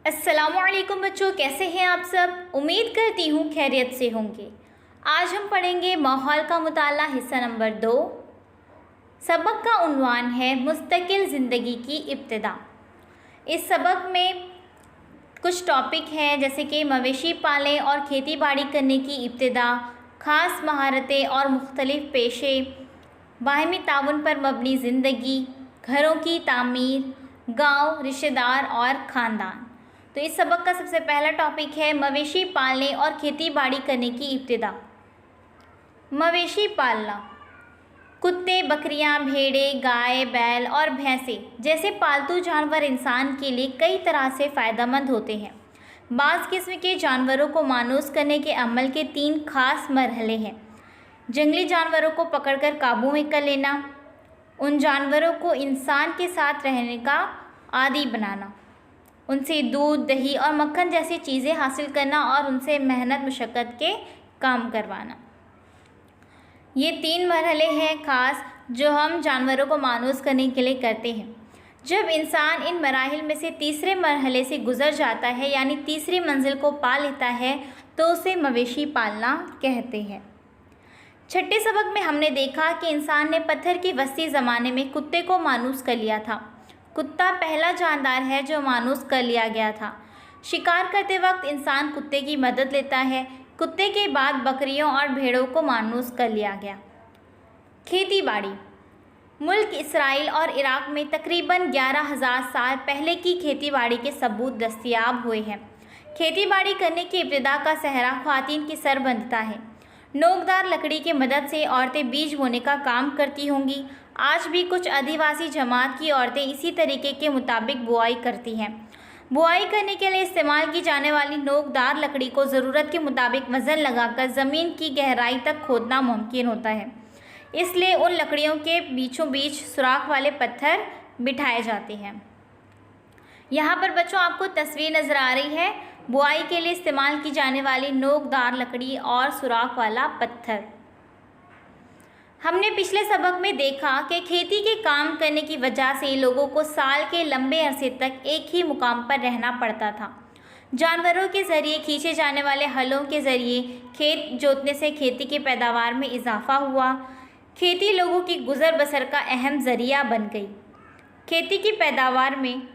अस्सलामुअलैकुम बच्चों, कैसे हैं आप सब। उम्मीद करती हूँ खैरियत से होंगे। आज हम पढ़ेंगे माहौल का मुताला हिस्सा नंबर 2। सबक का उन्वान है मुस्तकिल ज़िंदगी की इब्तिदा। इस सबक में कुछ टॉपिक हैं जैसे कि मवेशी पालें और खेती बाड़ी करने की इब्तिदा, ख़ास महारतें और मुख्तलिफ़ पेशे, बाहमी ताउन पर मबनी ज़िंदगी, घरों की तामीर, गांव, रिश्तेदार और ख़ानदान। तो इस सबक का सबसे पहला टॉपिक है मवेशी पालने और खेती बाड़ी करने की इब्तिदा। मवेशी पालना। कुत्ते, बकरियां, भेड़ें, गाय, बैल और भैंसें जैसे पालतू जानवर इंसान के लिए कई तरह से फ़ायदेमंद होते हैं। बाज़ किस्म के जानवरों को मानूस करने के अमल के 3 खास मरहले हैं। जंगली जानवरों को पकड़कर काबू में कर लेना, उन जानवरों को इंसान के साथ रहने का आदी बनाना, उनसे दूध, दही और मक्खन जैसी चीज़ें हासिल करना और उनसे मेहनत मशक्क़त के काम करवाना। ये 3 मरहले हैं ख़ास जो हम जानवरों को मानूस करने के लिए करते हैं। जब इंसान इन मराहिल में से तीसरे मरहले से गुज़र जाता है यानी तीसरी मंजिल को पा लेता है तो उसे मवेशी पालना कहते हैं। छठे सबक में हमने देखा कि इंसान ने पत्थर की वस्ती ज़माने में कुत्ते को मानूस कर लिया था। कुत्ता पहला जानदार है जो मानूस कर लिया गया था। शिकार करते वक्त इंसान कुत्ते की मदद लेता है। कुत्ते के बाद बकरियों और भेड़ों को मानूस कर लिया गया। खेती बाड़ी। मुल्क इसराइल और इराक़ में तकरीबन 11,000 साल पहले की खेती बाड़ी के सबूत दस्तयाब हुए हैं। खेती बाड़ी करने की इब्तिदा का सहरा ख़वातीन की सरबंदता है। नोकदार लकड़ी की मदद से औरतें बीज बोने का काम करती होंगी। आज भी कुछ आदिवासी जमात की औरतें इसी तरीके के मुताबिक बुआई करती हैं। बुआई करने के लिए इस्तेमाल की जाने वाली नोकदार लकड़ी को ज़रूरत के मुताबिक वज़न लगाकर ज़मीन की गहराई तक खोदना मुमकिन होता है, इसलिए उन लकड़ियों के बीचों बीच सुराख वाले पत्थर बिठाए जाते हैं। यहाँ पर बच्चों आपको तस्वीर नज़र आ रही है बुआई के लिए इस्तेमाल की जाने वाली नोकदार लकड़ी और सुराख वाला पत्थर। हमने पिछले सबक में देखा कि खेती के काम करने की वजह से लोगों को साल के लंबे अरसे तक एक ही मुकाम पर रहना पड़ता था। जानवरों के ज़रिए खींचे जाने वाले हलों के ज़रिए खेत जोतने से खेती की पैदावार में इजाफा हुआ। खेती लोगों की गुज़र बसर का अहम ज़रिया बन गई। खेती की पैदावार में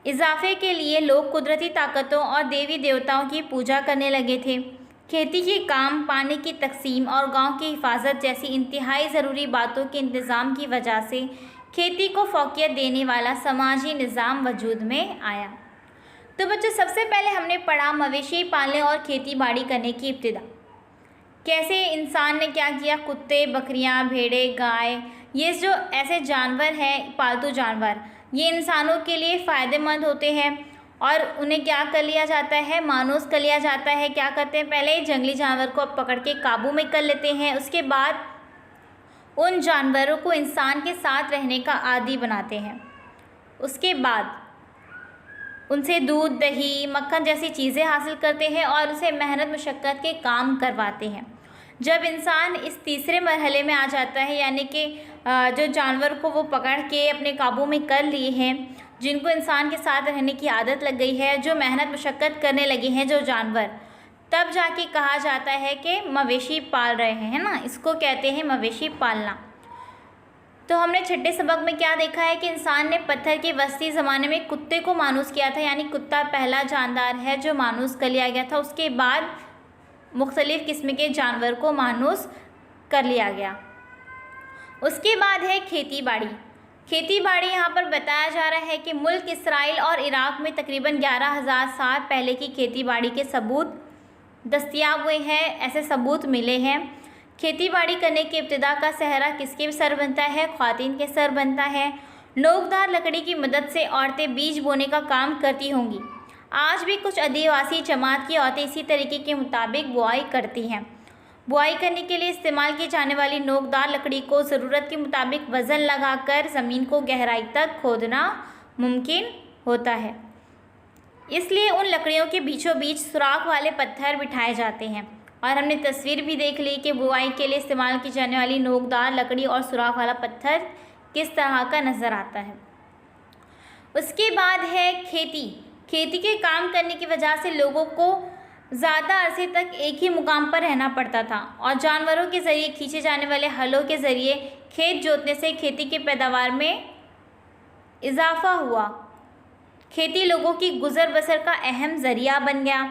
इजाफे के लिए लोग कुदरती ताकतों और देवी देवताओं की पूजा करने लगे थे। खेती के काम, पानी की तकसीम और गांव की हिफाजत जैसी इंतहाई ज़रूरी बातों के इंतज़ाम की वजह से खेती को फ़ौक़ियत देने वाला समाजी निज़ाम वजूद में आया। तो बच्चों सबसे पहले हमने पढ़ा मवेशी पालने और खेती बाड़ी करने की इब्तिदा। कैसे इंसान ने क्या किया, कुत्ते, बकरियां, भेड़ें, गाय, ये जो ऐसे जानवर हैं पालतू जानवर, ये इंसानों के लिए फ़ायदेमंद होते हैं और उन्हें क्या कर लिया जाता है, मानूस कर लिया जाता है। क्या करते हैं, पहले जंगली जानवर को पकड़ के काबू में कर लेते हैं, उसके बाद उन जानवरों को इंसान के साथ रहने का आदी बनाते हैं। उसके बाद उनसे दूध, दही, मक्खन जैसी चीज़ें हासिल करते हैं और उसे मेहनत मशक्क़त के काम करवाते हैं। जब इंसान इस तीसरे मरहले में आ जाता है यानी कि जो जानवर को वो पकड़ के अपने काबू में कर लिए हैं, जिनको इंसान के साथ रहने की आदत लग गई है, जो मेहनत मशक्क़त करने लगे हैं जो जानवर, तब जाके कहा जाता है कि मवेशी पाल रहे हैं, है ना। इसको कहते हैं मवेशी पालना। तो हमने छठे सबक में क्या देखा है कि इंसान ने पत्थर की वस्ती ज़माने में कुत्ते को मानूस किया था, यानी कुत्ता पहला जानदार है जो मानूस कर लिया गया था। उसके बाद मुख्तलिफ़ किस्म के जानवर को मानूस कर लिया गया। उसके बाद है खेती बाड़ी। खेती बाड़ी यहाँ पर बताया जा रहा है कि मुल्क इसराइल और इराक़ में तकरीबन 11,000 साल पहले की खेती बाड़ी के सबूत दस्तयाब हुए हैं, ऐसे सबूत मिले हैं। खेती बाड़ी करने की इब्तिदा का सहरा किसके सर बनता है, ख़वातीन के सर बनता है। नोकदार लकड़ी की मदद से औरतें बीज बोने का काम करती होंगी। आज भी कुछ आदिवासी जमात की औरतें इसी तरीके के मुताबिक बुआई करती हैं। बुआई करने के लिए इस्तेमाल की जाने वाली नोकदार लकड़ी को ज़रूरत के मुताबिक वज़न लगाकर ज़मीन को गहराई तक खोदना मुमकिन होता है, इसलिए उन लकड़ियों के बीचों बीच सुराख वाले पत्थर बिठाए जाते हैं। और हमने तस्वीर भी देख ली कि बुआई के लिए इस्तेमाल की जाने वाली नोकदार लकड़ी और सुराख वाला पत्थर किस तरह का नज़र आता है। उसके बाद है खेती। खेती के काम करने की वजह से लोगों को ज़्यादा अरसे तक एक ही मुकाम पर रहना पड़ता था और जानवरों के ज़रिए खींचे जाने वाले हलों के ज़रिए खेत जोतने से खेती की पैदावार में इजाफा हुआ। खेती लोगों की गुजर बसर का अहम ज़रिया बन गया।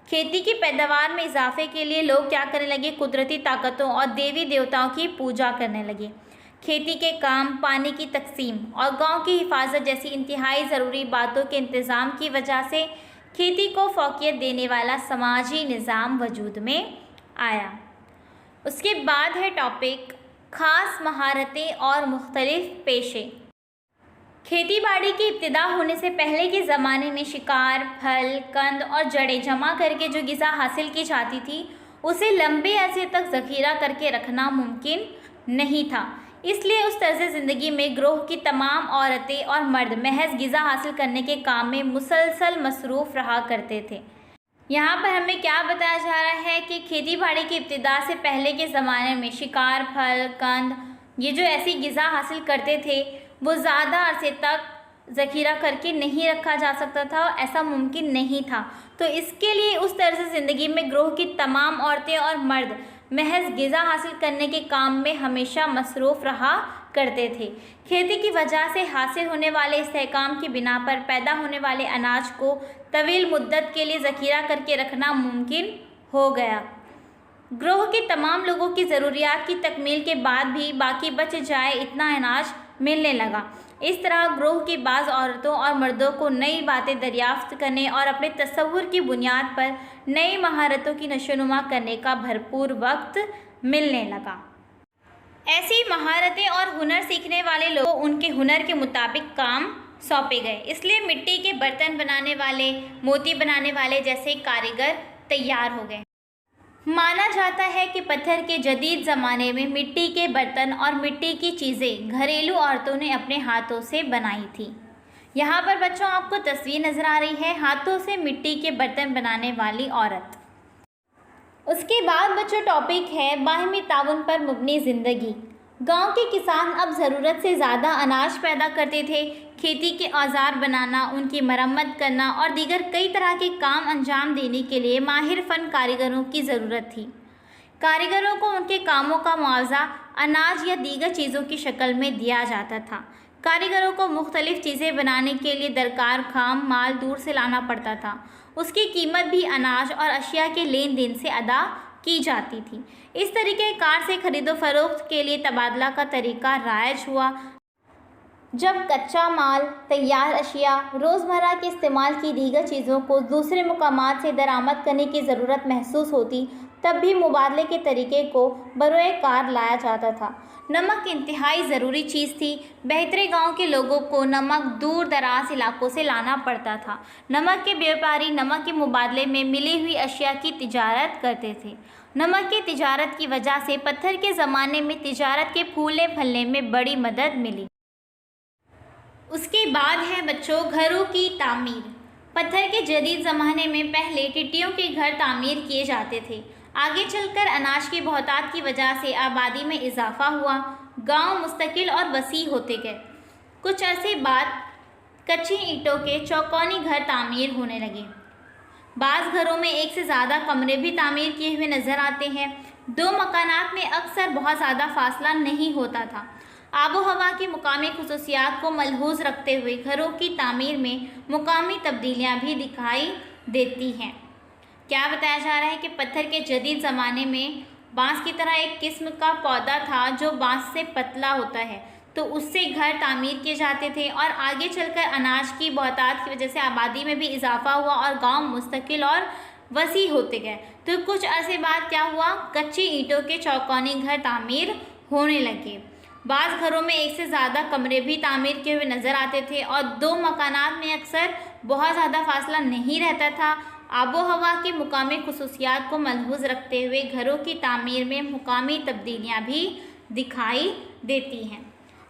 खेती की पैदावार में इजाफे के लिए लोग क्या करने लगे, कुदरती ताकतों और देवी देवताओं की पूजा करने लगे। खेती के काम, पानी की तकसीम और गांव की हिफाजत जैसी इंतहाई ज़रूरी बातों के इंतज़ाम की वजह से खेती को फ़ौक़ियत देने वाला समाजी निज़ाम वजूद में आया। उसके बाद है टॉपिक ख़ास महारतें और मुख्तलिफ़ पेशे। खेती बाड़ी की इब्तिदा होने से पहले के ज़माने में शिकार, फल, कंद और जड़ें जमा करके जो ग़िज़ा हासिल की जाती थी उसे लंबे अरसे तक ज़ख़ीरा करके रखना मुमकिन नहीं था। इसलिए उस तर्ज़ ज़िंदगी में ग्रोह की तमाम औरतें और मर्द महज ग़िज़ा हासिल करने के काम में मुसलसल मसरूफ़ रहा करते थे। यहाँ पर हमें क्या बताया जा रहा है कि खेती बाड़ी की इब्तिदा से पहले के ज़माने में शिकार, फल, कंद ये जो ऐसी ग़िज़ा हासिल करते थे वो ज़्यादा अरसे तक ज़ख़ीरा करके नहीं रखा जा सकता था, ऐसा मुमकिन नहीं था। तो इसके लिए उस तर्ज़ ज़िंदगी में ग्रोह की तमाम औरतें और मर्द महज ग़िज़ा हासिल करने के काम में हमेशा मसरूफ़ रहा करते थे। खेती की वजह से हासिल होने वाले इस्तेहकाम की बिना पर पैदा होने वाले अनाज को तवील मुद्दत के लिए ज़ख़ीरा करके रखना मुमकिन हो गया। ग्रोह के तमाम लोगों की ज़रूरियात की तकमील के बाद भी बाकी बच जाए इतना अनाज मिलने लगा। इस तरह ग्रोह की बाज़ औरतों और मर्दों को नई बातें दरियाफ्त करने और अपने तसव्वुर की बुनियाद पर नई महारतों की नशोनुमा करने का भरपूर वक्त मिलने लगा। ऐसी महारतें और हुनर सीखने वाले लोग उनके हुनर के मुताबिक काम सौंपे गए। इसलिए मिट्टी के बर्तन बनाने वाले, मोती बनाने वाले जैसे कारीगर तैयार हो गए। माना जाता है कि पत्थर के जदीद ज़माने में मिट्टी के बर्तन और मिट्टी की चीज़ें घरेलू औरतों ने अपने हाथों से बनाई थी। यहाँ पर बच्चों आपको तस्वीर नज़र आ रही है हाथों से मिट्टी के बर्तन बनाने वाली औरत। उसके बाद बच्चों टॉपिक है बाहमी ताउन पर मुबनी ज़िंदगी। गांव के किसान अब ज़रूरत से ज़्यादा अनाज पैदा करते थे। खेती के औजार बनाना, उनकी मरम्मत करना और दीगर कई तरह के काम अंजाम देने के लिए माहिर फ़न कारीगरों की ज़रूरत थी। कारीगरों को उनके कामों का मुआवजा अनाज या दीगर चीज़ों की शक्ल में दिया जाता था। कारीगरों को मुख्तलिफ़ चीज़ें बनाने के लिए दरकार खाम माल दूर से लाना पड़ता था। उसकी कीमत भी अनाज और अशिया के लेन देन से अदा की जाती थी। इस तरीके कार से खरीदो फरोख्त के लिए तबादला का तरीका राइज हुआ। जब कच्चा माल, तैयार अशिया, रोज़मर्रा के इस्तेमाल की दीगर चीज़ों को दूसरे मुकामात से दरामद करने की ज़रूरत महसूस होती तब भी मुबादले के तरीके को बरोए कार लाया जाता था। नमक इंतहाई ज़रूरी चीज़ थी। बेहतरे गांव के लोगों को नमक दूर दराज इलाकों से लाना पड़ता था। नमक के व्यापारी नमक के मुबादले में मिली हुई अशिया की तिजारत करते थे। नमक की तिजारत की वजह से पत्थर के ज़माने में तिजारत के फूलने फलने में बड़ी मदद मिली। उसके बाद है बच्चों घरों की तामीर। पत्थर के जदीद ज़माने में पहले टिड्डियों के घर तामीर किए जाते थे। आगे चलकर अनाज की बहुतात की वजह से आबादी में इजाफा हुआ। गांव मुस्तकिल और वसी होते गए। कुछ अरसे बाद कच्ची ईंटों के चौकोनी घर तामीर होने लगे। बाज़ घरों में एक से ज़्यादा कमरे भी तामीर किए हुए नज़र आते हैं। दो मकानात में अक्सर बहुत ज़्यादा फासला नहीं होता था। आबो हवा की मुकामी खुसूसियात को मलहूज़ रखते हुए घरों की तामीर में मुकामी तब्दीलियाँ भी दिखाई देती हैं। क्या बताया जा रहा है कि पत्थर के जदीद ज़माने में बांस की तरह एक किस्म का पौधा था जो बांस से पतला होता है, तो उससे घर तामीर किए जाते थे और आगे चलकर अनाज की बहुतात की वजह से आबादी में भी इजाफा हुआ और गांव मुस्तकिल और वसी होते गए। तो कुछ अरसे बाद क्या हुआ, कच्ची ईंटों के चौकोनी घर तामीर होने लगे। बाज़ घरों में एक से ज़्यादा कमरे भी तामीर किए हुए नज़र आते थे और दो मकानात में अक्सर बहुत ज़्यादा फासला नहीं रहता था। आबो हवा की मुकामी खुसूसियात को मलहूज़ रखते हुए घरों की तामीर में मुकामी तब्दीलियाँ भी दिखाई देती हैं।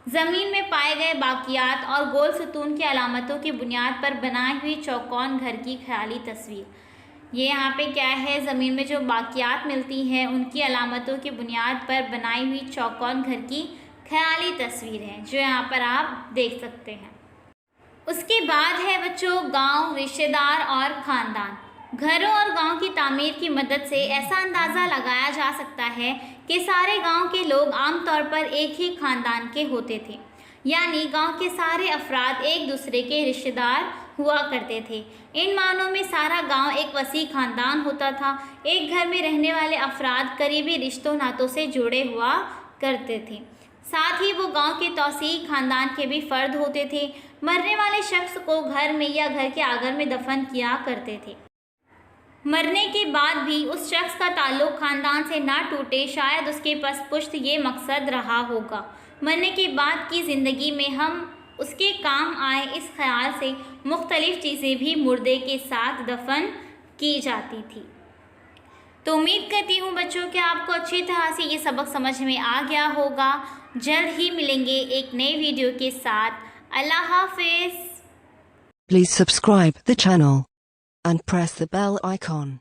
ज़मीन में पाए गए बाकियात और गोल सतून की अलामतों की बुनियाद पर बनाई हुई चौकोन घर की ख्याली तस्वीर। ये यहाँ पे क्या है, ज़मीन में जो बाकियात मिलती हैं उनकी अलामतों की बुनियाद पर बनाई हुई चौकोन घर की ख्याली तस्वीर है जो यहाँ पर आप देख सकते हैं। उसके बाद है बच्चों गांव, रिश्तेदार और ख़ानदान। घरों और गांव की तामीर की मदद से ऐसा अंदाज़ा लगाया जा सकता है कि सारे गांव के लोग आमतौर पर एक ही ख़ानदान के होते थे, यानी गांव के सारे अफराद एक दूसरे के रिश्तेदार हुआ करते थे। इन मानों में सारा गांव एक वसी ख़ानदान होता था। एक घर में रहने वाले अफराद करीबी रिश्तों नातों से जुड़े हुआ करते थे। साथ ही वो गांव के तौसीई ख़ानदान के भी फ़र्द होते थे। मरने वाले शख्स को घर में या घर के आंगन में दफन किया करते थे। मरने के बाद भी उस शख्स का ताल्लुक़ ख़ानदान से ना टूटे, शायद उसके पसपुश्त ये मकसद रहा होगा। मरने के बाद की ज़िंदगी में हम उसके काम आए, इस ख्याल से मुख्तलिफ़ चीज़ें भी मुर्दे के साथ दफन की जाती थी। तो उम्मीद करती हूँ बच्चों कि आपको अच्छी तरह से ये सबक समझ में आ गया होगा। जल्द ही मिलेंगे एक नए वीडियो के साथ। अल्लाह हाफिज़। Please subscribe the channel and press the bell icon.